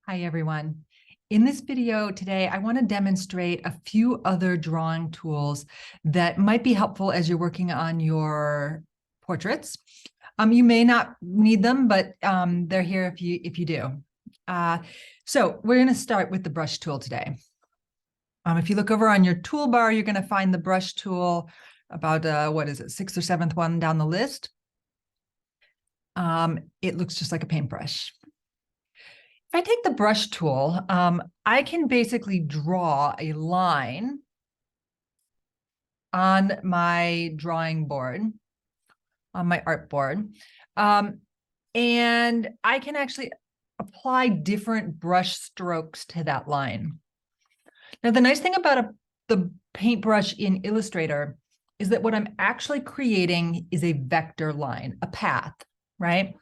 Hi, everyone. In this video today, I want to demonstrate a few other drawing tools that might be helpful as you're working on your portraits. You may not need them, but they're here if you do. So we're going to start with the brush tool today. If you look over on your toolbar, you're going to find the brush tool about, what is it, 6th or 7th one down the list. It looks just like a paintbrush. If I take the brush tool, I can basically draw a line on my drawing board, on my art board, and I can actually apply different brush strokes to that line. Now, the nice thing about the paintbrush in Illustrator is that what I'm actually creating is a vector line, a path, right?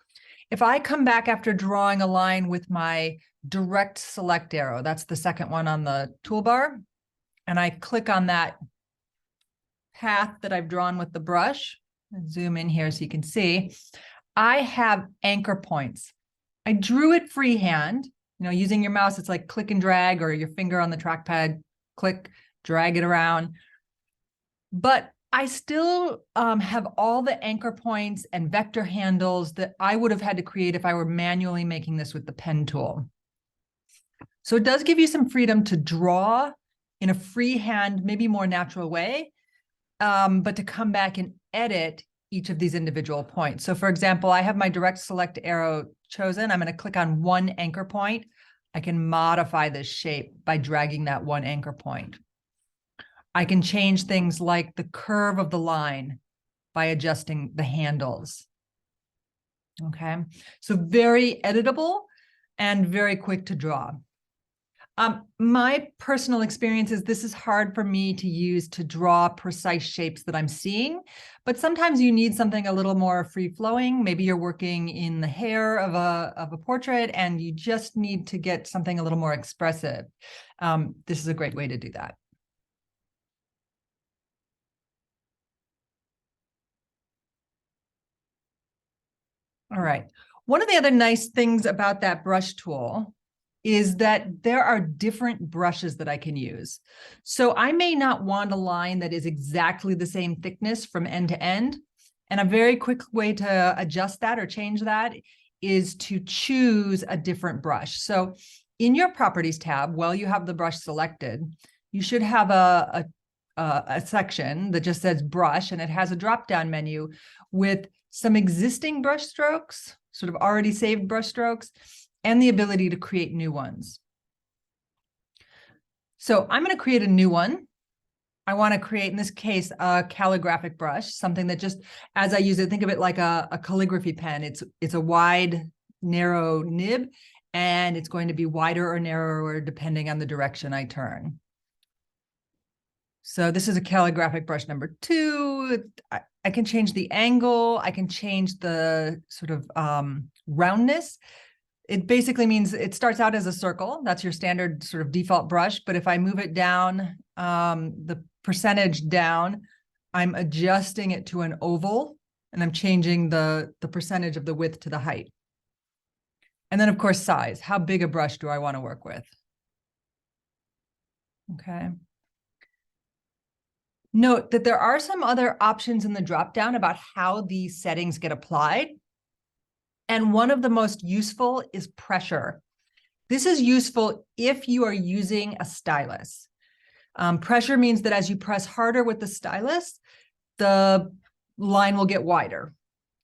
If I come back after drawing a line with my direct select arrow, that's the second one on the toolbar, and I click on that path that I've drawn with the brush, zoom in here so you can see, I have anchor points. I drew it freehand, using your mouse, it's like click and drag, or your finger on the trackpad, click, drag it around. But I still have all the anchor points and vector handles that I would have had to create if I were manually making this with the pen tool. So it does give you some freedom to draw in a freehand, maybe more natural way, but to come back and edit each of these individual points. So for example, I have my direct select arrow chosen. I'm going to click on one anchor point. I can modify this shape by dragging that one anchor point. I can change things like the curve of the line by adjusting the handles. Okay, so very editable and very quick to draw. My personal experience is this is hard for me to use to draw precise shapes that I'm seeing, but sometimes you need something a little more free-flowing. Maybe you're working in the hair of a portrait and you just need to get something a little more expressive. This is a great way to do that. All right. One of the other nice things about that brush tool is that there are different brushes that I can use. So I may not want a line that is exactly the same thickness from end to end. And a very quick way to adjust that or change that is to choose a different brush. So in your Properties tab, while you have the brush selected, you should have a section that just says Brush, and it has a drop-down menu with some existing brush strokes, sort of already saved brush strokes, and the ability to create new ones. So I'm going to create a new one. I want to create, in this case, a calligraphic brush, something that just, as I use it, think of it like a calligraphy pen. It's a wide, narrow nib, and it's going to be wider or narrower depending on the direction I turn. So this is a calligraphic brush number 2. I can change the angle. I can change the sort of roundness. It basically means it starts out as a circle. That's your standard sort of default brush. But if I move it down, the percentage down, I'm adjusting it to an oval, and I'm changing the percentage of the width to the height. And then, of course, size. How big a brush do I want to work with? Okay. Note that there are some other options in the dropdown about how these settings get applied. And one of the most useful is pressure. This is useful if you are using a stylus. Pressure means that as you press harder with the stylus, the line will get wider.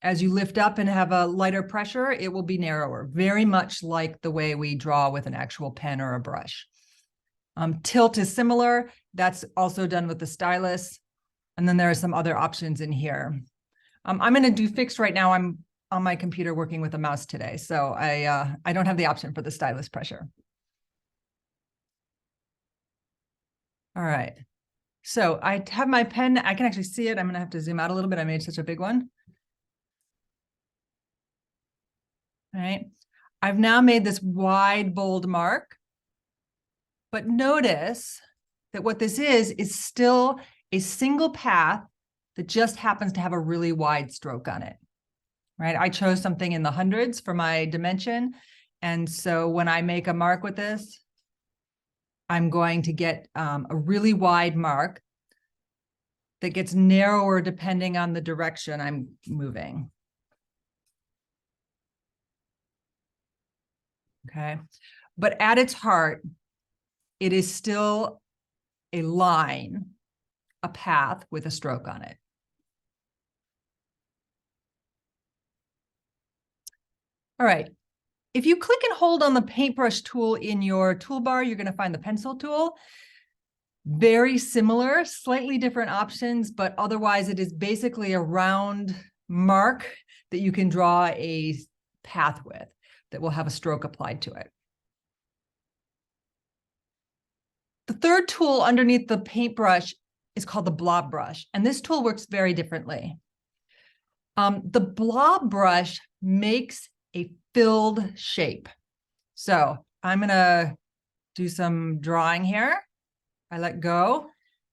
As you lift up and have a lighter pressure, it will be narrower, very much like the way we draw with an actual pen or a brush. Tilt is similar. That's also done with the stylus. And then there are some other options in here. I'm going to do fixed right now. I'm on my computer working with a mouse today, so I don't have the option for the stylus pressure. All right. So I have my pen. I can actually see it. I'm going to have to zoom out a little bit. I made such a big one. All right. I've now made this wide, bold mark. But notice that what this is still a single path that just happens to have a really wide stroke on it, right? I chose something in the hundreds for my dimension, And so when I make a mark with this, I'm going to get a really wide mark that gets narrower depending on the direction I'm moving. Okay. But at its heart, it is still a line, a path with a stroke on it. All right. If you click and hold on the paintbrush tool in your toolbar, you're going to find the pencil tool. Very similar, slightly different options, but otherwise it is basically a round mark that you can draw a path with that will have a stroke applied to it. The third tool underneath the paintbrush is called the blob brush, and this tool works very differently. The blob brush makes a filled shape. So I'm going to do some drawing here. I let go.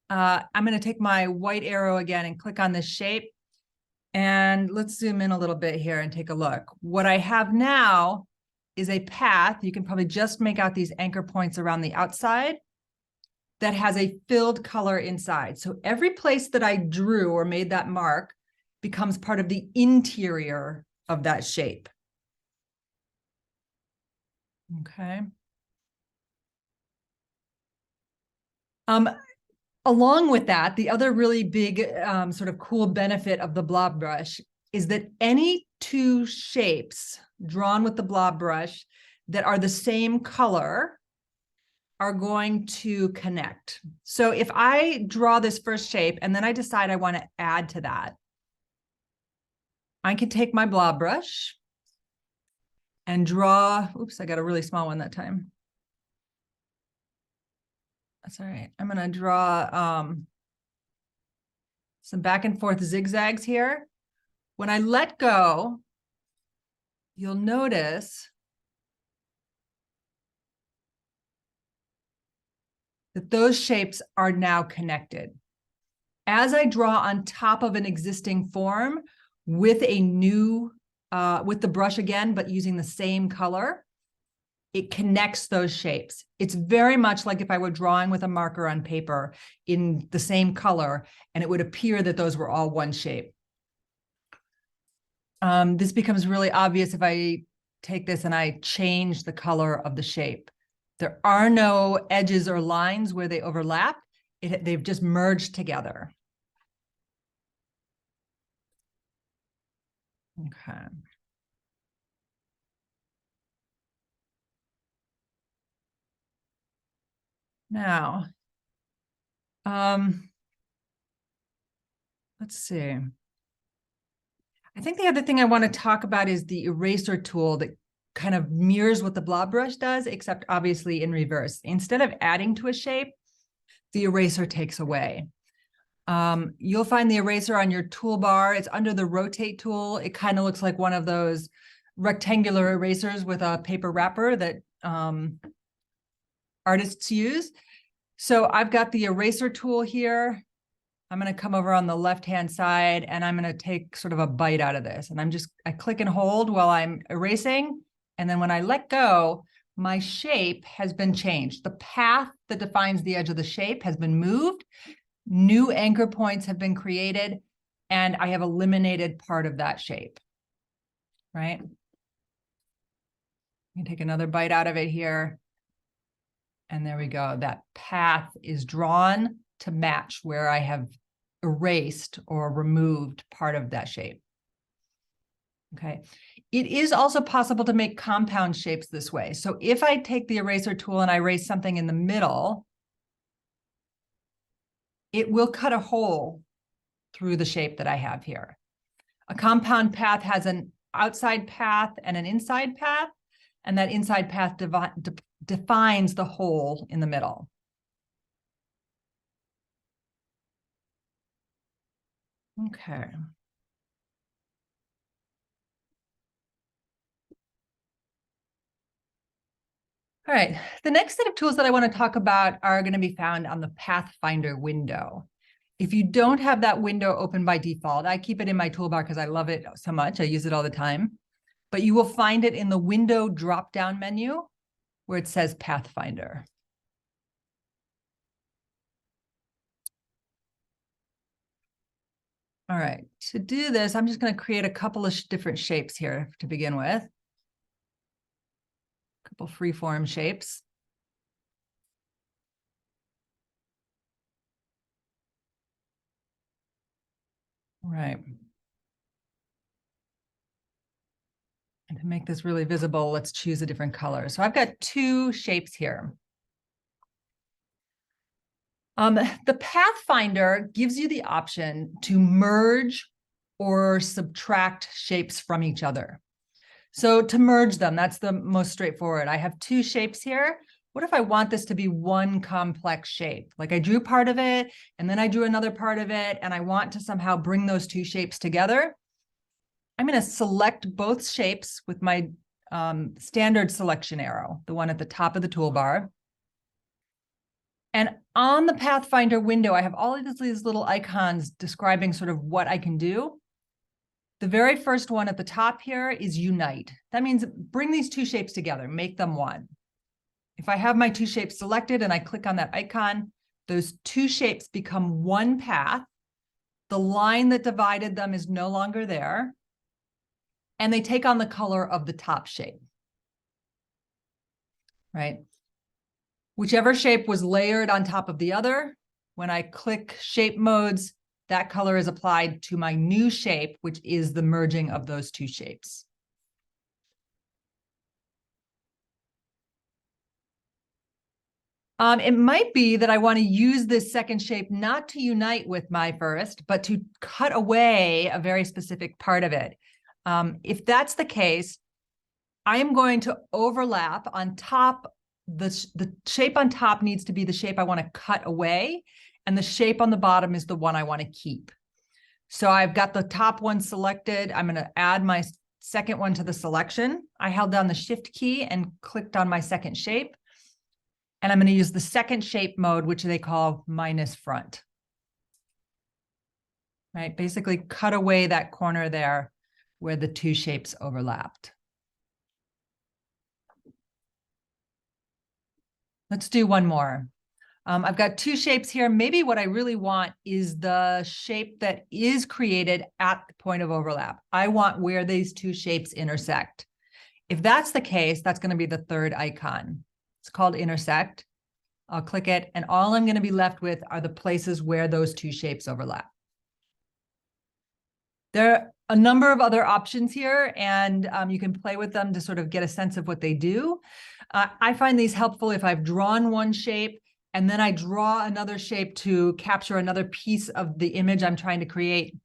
I'm going to take my white arrow again and click on this shape. And let's zoom in a little bit here and take a look. What I have now is a path. You can probably just make out these anchor points around the outside that has a filled color inside. So every place that I drew or made that mark becomes part of the interior of that shape. Okay. Along with that, the other really big sort of cool benefit of the blob brush is that any two shapes drawn with the blob brush that are the same color are going to connect. So if I draw this first shape and then I decide I want to add to that, I can take my blob brush and draw, oops, I got a really small one that time. That's all right. I'm going to draw some back and forth zigzags here. When I let go, you'll notice that those shapes are now connected. As I draw on top of an existing form with a new, with the brush again, but using the same color, it connects those shapes. It's very much like if I were drawing with a marker on paper in the same color, and it would appear that those were all one shape. This becomes really obvious if I take this and I change the color of the shape. There are no edges or lines where they overlap. They've just merged together. Okay. Now, let's see. I think the other thing I want to talk about is the eraser tool that kind of mirrors what the blob brush does, except obviously in reverse. Instead of adding to a shape, the eraser takes away. You'll find the eraser on your toolbar. It's under the rotate tool. It kind of looks like one of those rectangular erasers with a paper wrapper that artists use. So I've got the eraser tool here. I'm going to come over on the left-hand side and I'm going to take sort of a bite out of this. And I click and hold while I'm erasing. And then when I let go, my shape has been changed. The path that defines the edge of the shape has been moved. New anchor points have been created, and I have eliminated part of that shape, right? You can take another bite out of it here. And there we go. That path is drawn to match where I have erased or removed part of that shape. Okay. It is also possible to make compound shapes this way. So if I take the eraser tool and I erase something in the middle, it will cut a hole through the shape that I have here. A compound path has an outside path and an inside path, and that inside path defines the hole in the middle. Okay. All right, the next set of tools that I want to talk about are going to be found on the Pathfinder window. If you don't have that window open by default, I keep it in my toolbar because I love it so much. I use it all the time. but you will find it in the window drop-down menu where it says Pathfinder. All right, to do this, I'm just going to create a couple of different shapes here to begin with. A couple freeform shapes. All right. And to make this really visible, let's choose a different color. So I've got two shapes here. The Pathfinder gives you the option to merge or subtract shapes from each other. So to merge them, that's the most straightforward. I have two shapes here. What if I want this to be one complex shape? Like I drew part of it, and then I drew another part of it, and I want to somehow bring those two shapes together. I'm going to select both shapes with my standard selection arrow, the one at the top of the toolbar. And on the Pathfinder window, I have all of these little icons describing sort of what I can do. The very first one at the top here is unite. That means bring these two shapes together, make them one. If I have my two shapes selected and I click on that icon, those two shapes become one path. The line that divided them is no longer there, and they take on the color of the top shape, right? Whichever shape was layered on top of the other, when I click shape modes, that color is applied to my new shape, which is the merging of those two shapes. It might be that I want to use this second shape not to unite with my first, but to cut away a very specific part of it. If that's the case, I am going to overlap on top. The shape on top needs to be the shape I want to cut away, and the shape on the bottom is the one I want to keep. So I've got the top one selected. I'm going to add my second one to the selection. I held down the Shift key and clicked on my second shape. And I'm going to use the second shape mode, which they call minus front. Right? Basically cut away that corner there where the two shapes overlapped. Let's do one more. I've got two shapes here. Maybe what I really want is the shape that is created at the point of overlap. I want where these two shapes intersect. If that's the case, that's going to be the third icon. It's called intersect. I'll click it, and all I'm going to be left with are the places where those two shapes overlap. There are a number of other options here, and you can play with them to sort of get a sense of what they do. I find these helpful if I've drawn one shape, and then I draw another shape to capture another piece of the image I'm trying to create.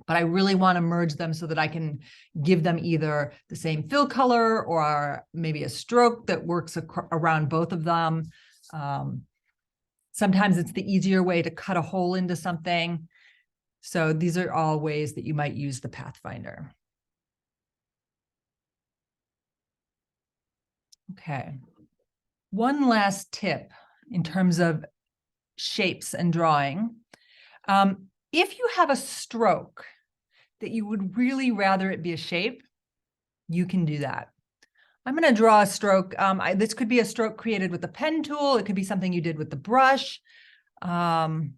But I really want to merge them so that I can give them either the same fill color or maybe a stroke that works around both of them. Sometimes it's the easier way to cut a hole into something. So these are all ways that you might use the Pathfinder. Okay. One last tip in terms of shapes and drawing. If you have a stroke that you would really rather it be a shape, you can do that. I'm going to draw a stroke. This could be a stroke created with the pen tool. It could be something you did with the brush. I'm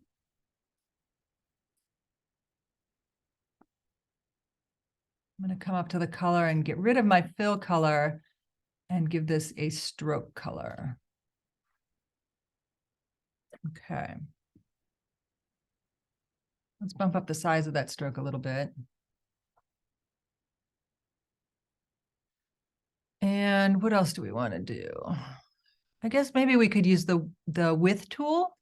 going to come up to the color and get rid of my fill color and give this a stroke color. Okay. Let's bump up the size of that stroke a little bit. And what else do we want to do? I guess maybe we could use the width tool.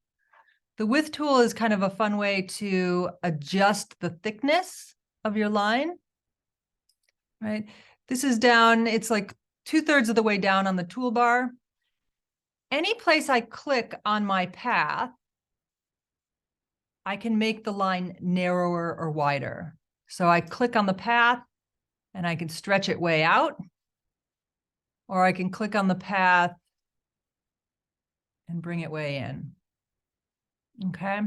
The width tool is kind of a fun way to adjust the thickness of your line, right? This is down, it's like 2/3 of the way down on the toolbar. Any place I click on my path, I can make the line narrower or wider. So I click on the path and I can stretch it way out, or I can click on the path and bring it way in. Okay.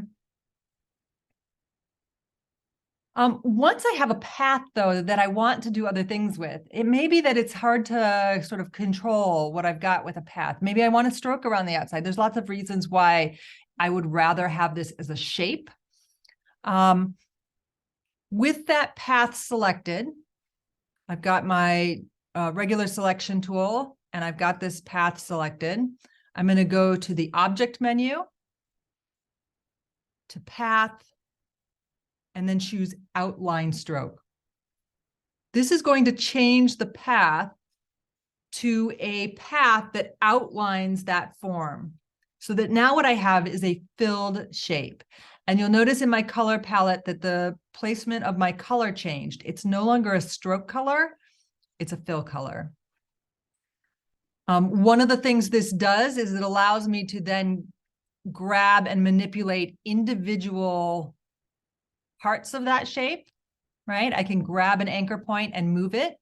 Once I have a path, though, that I want to do other things with, it may be that it's hard to sort of control what I've got with a path. Maybe I want to stroke around the outside. There's lots of reasons why I would rather have this as a shape. With that path selected, I've got my regular selection tool, and I've got this path selected. I'm going to go to the Object menu, to Path, and then choose Outline Stroke. This is going to change the path to a path that outlines that form, so that now what I have is a filled shape. And you'll notice in my color palette that the placement of my color changed. It's no longer a stroke color, it's a fill color. One of the things this does is it allows me to then grab and manipulate individual parts of that shape, right? I can grab an anchor point and move it.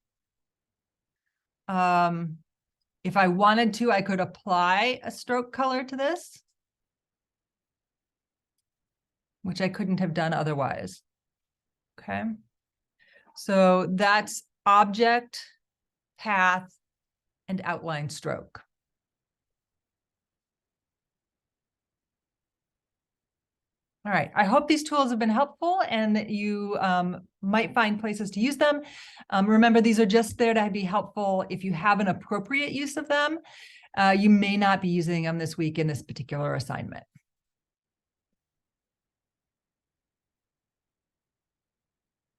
If I wanted to, I could apply a stroke color to this, which I couldn't have done otherwise. Okay. So that's Object, Path, and Outline Stroke. All right, I hope these tools have been helpful and that you might find places to use them. Remember, these are just there to be helpful if you have an appropriate use of them. You may not be using them this week in this particular assignment.